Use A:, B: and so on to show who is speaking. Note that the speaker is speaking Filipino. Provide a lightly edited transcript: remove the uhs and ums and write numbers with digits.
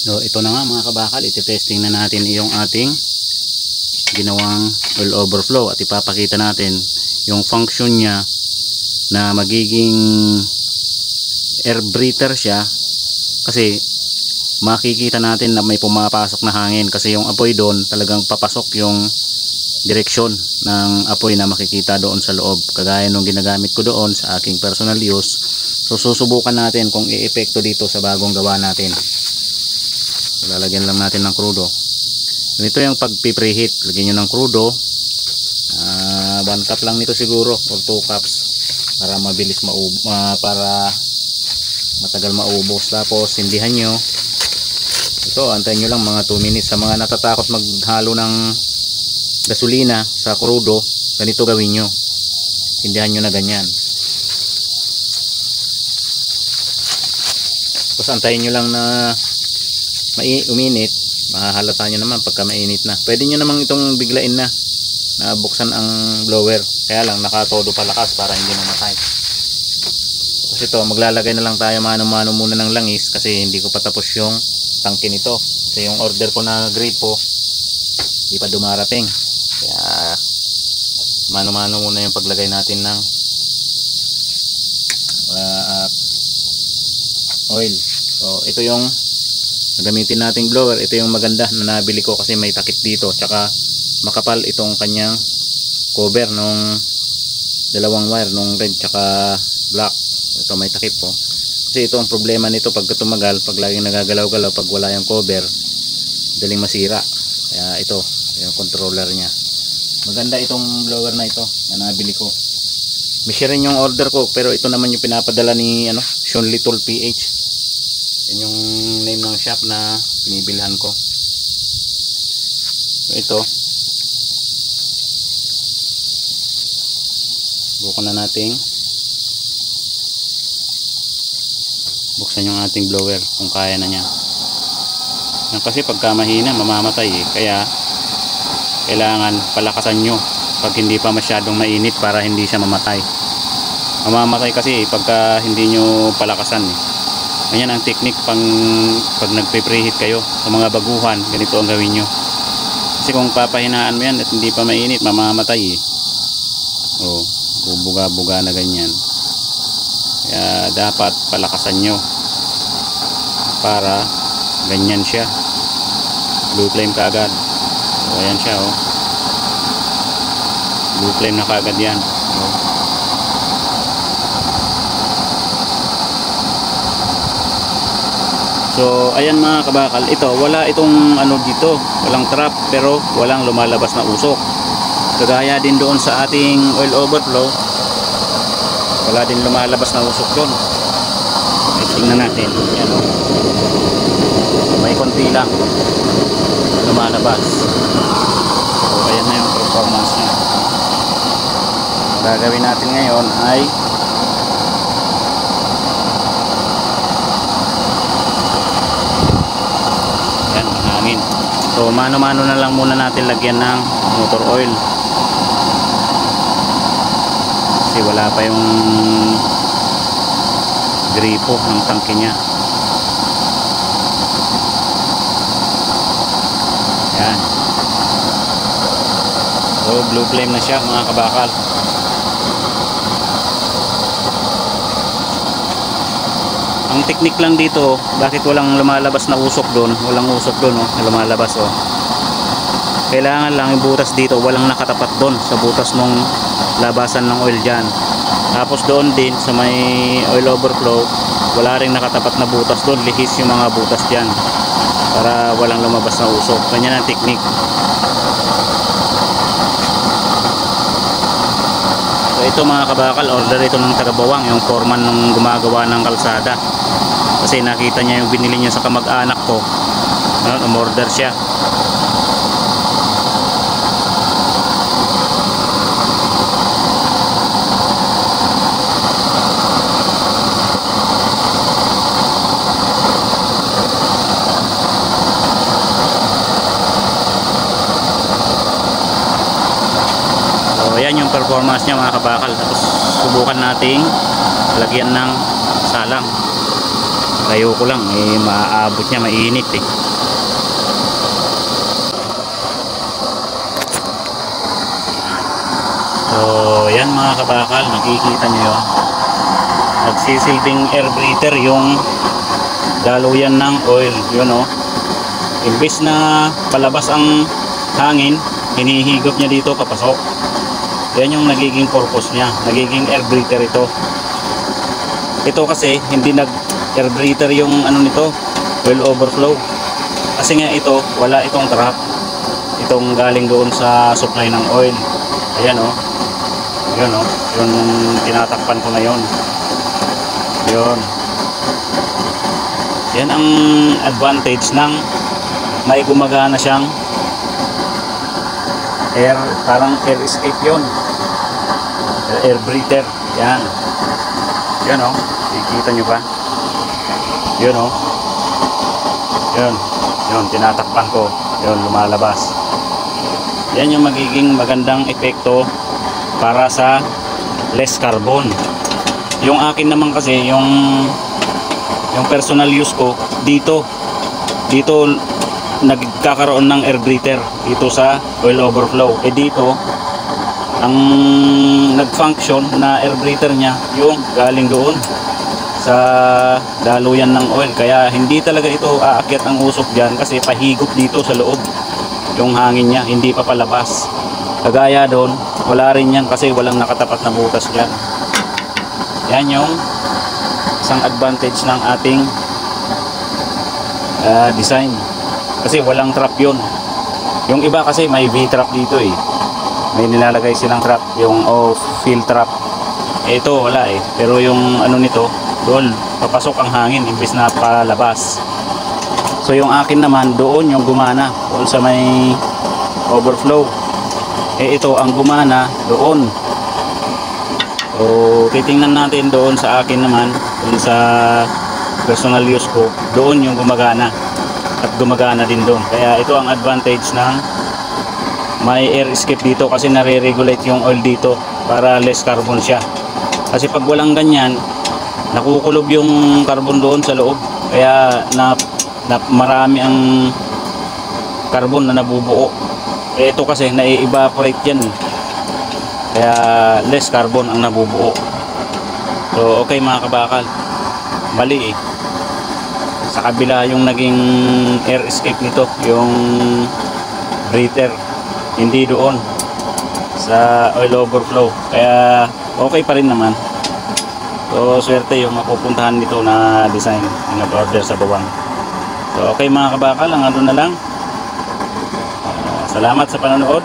A: So ito na nga mga kabakal, iti-testing na natin yung ating ginawang oil overflow at ipapakita natin yung function niya na magiging air breather siya, kasi makikita natin na may pumapasok na hangin kasi yung apoy doon talagang papasok yung direksyon ng apoy na makikita doon sa loob, kagaya nung ginagamit ko doon sa aking personal use. So susubukan natin kung i-epekto dito sa bagong gawa natin. So, lalagyan lang natin ng krudo. Ito yung pag-preheat, lagyan nyo ng krudo, 1 cup lang nito siguro or 2 cups para mabilis para matagal maubos. Tapos sindihan nyo ito, antayin nyo lang mga 2 minutes. Sa mga natatakot maghalo ng gasolina sa krudo, ganito gawin nyo, sindihan nyo na ganyan. Tapos antayin nyo lang na uminit. Mahahalata nyo naman pagka mainit na. Pwede nyo namang itong biglain na buksan ang blower, kaya lang nakatodo palakas para hindi mamatay. Tapos ito, maglalagay na lang tayo mano-mano muna ng langis kasi hindi ko pa tapos yung tangke nito, kasi yung order ko na gripo hindi pa dumarating, kaya mano-mano muna yung paglagay natin ng oil. So ito yung gagamitin nating blower. Ito yung maganda na nabili ko kasi may takip dito, tsaka makapal itong kanyang cover nung dalawang wire, nung red tsaka black. Ito may takip po, kasi ito ang problema nito pag tumagal, pag laging nagagalaw-galaw, pag wala yung cover daling masira. Kaya ito yung controller nya. Maganda itong blower na ito na nabili ko. May rin yung order ko, pero ito naman yung pinapadala ni Sean Little PH. Yan yung name ng shop na pinibilhan ko. So ito, bukan na nating buksan yung ating blower kung kaya na niya. Kasi pagka mahina mamamatay kaya kailangan palakasan nyo pag hindi pa masyadong mainit para hindi siya mamatay. Mamamatay kasi pagka hindi nyo palakasan Ganyan ang technique pag nagpe-preheat kayo sa mga baguhan. Ganito ang gawin nyo, kasi kung papahinaan mo yan at hindi pa mainit, mamamatay bubuga-buga na ganyan. Kaya dapat palakasan nyo para ganyan siya, blue flame kaagad. So ayan siya blue flame na kaagad yan. So ayan mga kabakal, ito wala itong dito, walang trap, pero walang lumalabas na usok. Kagaya din doon sa ating oil overflow, wala din lumalabas na usok doon. Tingnan natin, yan may konti lang lumalabas. So ayan na yung performance nya. Gagawin natin ngayon ay so mano-mano na lang muna natin lagyan ng motor oil, kasi wala pa yung gripo ng tangke nya. Yan, so blue flame na siya mga kabakal. Ang technique lang dito, bakit walang lumalabas na usok doon? Walang usok doon na lumalabas Kailangan lang yung butas dito, walang nakatapat doon sa butas ng labasan ng oil dyan. Tapos doon din sa may oil overflow, wala ring nakatapat na butas doon, lihis yung mga butas dyan para walang lumabas na usok. Ganyan ang technique. So ito mga kabakal, order ito ng taga-Bawang, yung foreman nung gumagawa ng kalsada. Kasi nakita niya yung binili niya sa kamag-anak ko, umorder siya. So ayan yung performance niya mga kabakal. Tapos subukan nating lagyan ng salang. ayoko lang maaabot niya, mainit So yan mga kabakal, nakikita nyo yun, nagsisilbing air breather yung daluyan ng oil, yun imbis na palabas ang hangin, hinihigop niya dito papasok. Yan yung nagiging purpose niya, nagiging air breather ito kasi hindi nag air breather yung nito, oil overflow, kasi nga ito wala itong trap, itong galing doon sa supply ng oil. Ayan yun yung tinatakpan ko na yun. Yan ang advantage ng may gumagana siyang air, parang air escape yun, air breather. Yan ikita nyo ba? Yun tinatakpan ko, yun lumalabas. Yan yung magiging magandang epekto para sa less carbon. Yung akin naman kasi yung personal use ko dito nagkakaroon ng air breather dito sa oil overflow. Dito ang nag-function na air breather niya yung galing doon sa daluyan ng oil, kaya hindi talaga ito aakyat ang usok dyan kasi pahigop dito sa loob yung hangin niya, hindi pa palabas. Kagaya doon wala rin yan kasi walang nakatapat na butas dyan. Yan yung isang advantage ng ating design, kasi walang trap yun. Yung iba kasi may V-trap dito may nilalagay silang trap, yung fill trap. Ito wala pero yung nito doon papasok ang hangin imbis na palabas. So yung akin naman doon yung gumana doon sa may overflow, ito ang gumana doon. So titingnan natin doon sa akin naman, doon sa personal use ko, doon yung gumagana at gumagana din doon. Kaya ito ang advantage ng may air escape dito, kasi nare-regulate yung oil dito para less carbon siya. Kasi pag walang ganyan, nakukulob yung carbon doon sa loob, kaya marami ang carbon na nabubuo. Ito kasi na-evaporate yan, kaya less carbon ang nabubuo. So okay mga kabakal, mali sa kabila yung naging air escape nito, yung breather, hindi doon sa oil overflow, kaya okay pa rin naman. So swerte yung mapupuntahan nito na design na nag-order sa bawang. So okay mga kabakal, ang na lang. Salamat sa panonood.